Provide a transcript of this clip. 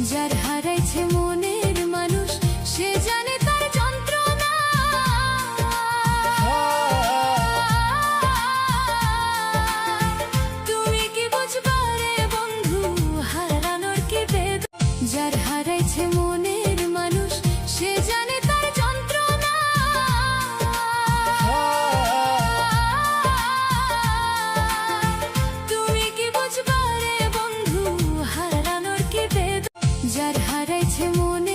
যার হারাইছে মনের মানুষ সে জানে তার যন্ত্রণা। তুমি কি বুঝবা রে বন্ধু হারানোর কি বেদনা। যার হারাইছে মনের মানুষ সে জানে তার যন্ত্রণা। তুমি কি বুঝবা রে বন্ধু হারানোর কি বেদনা। যার হারাইছে মনে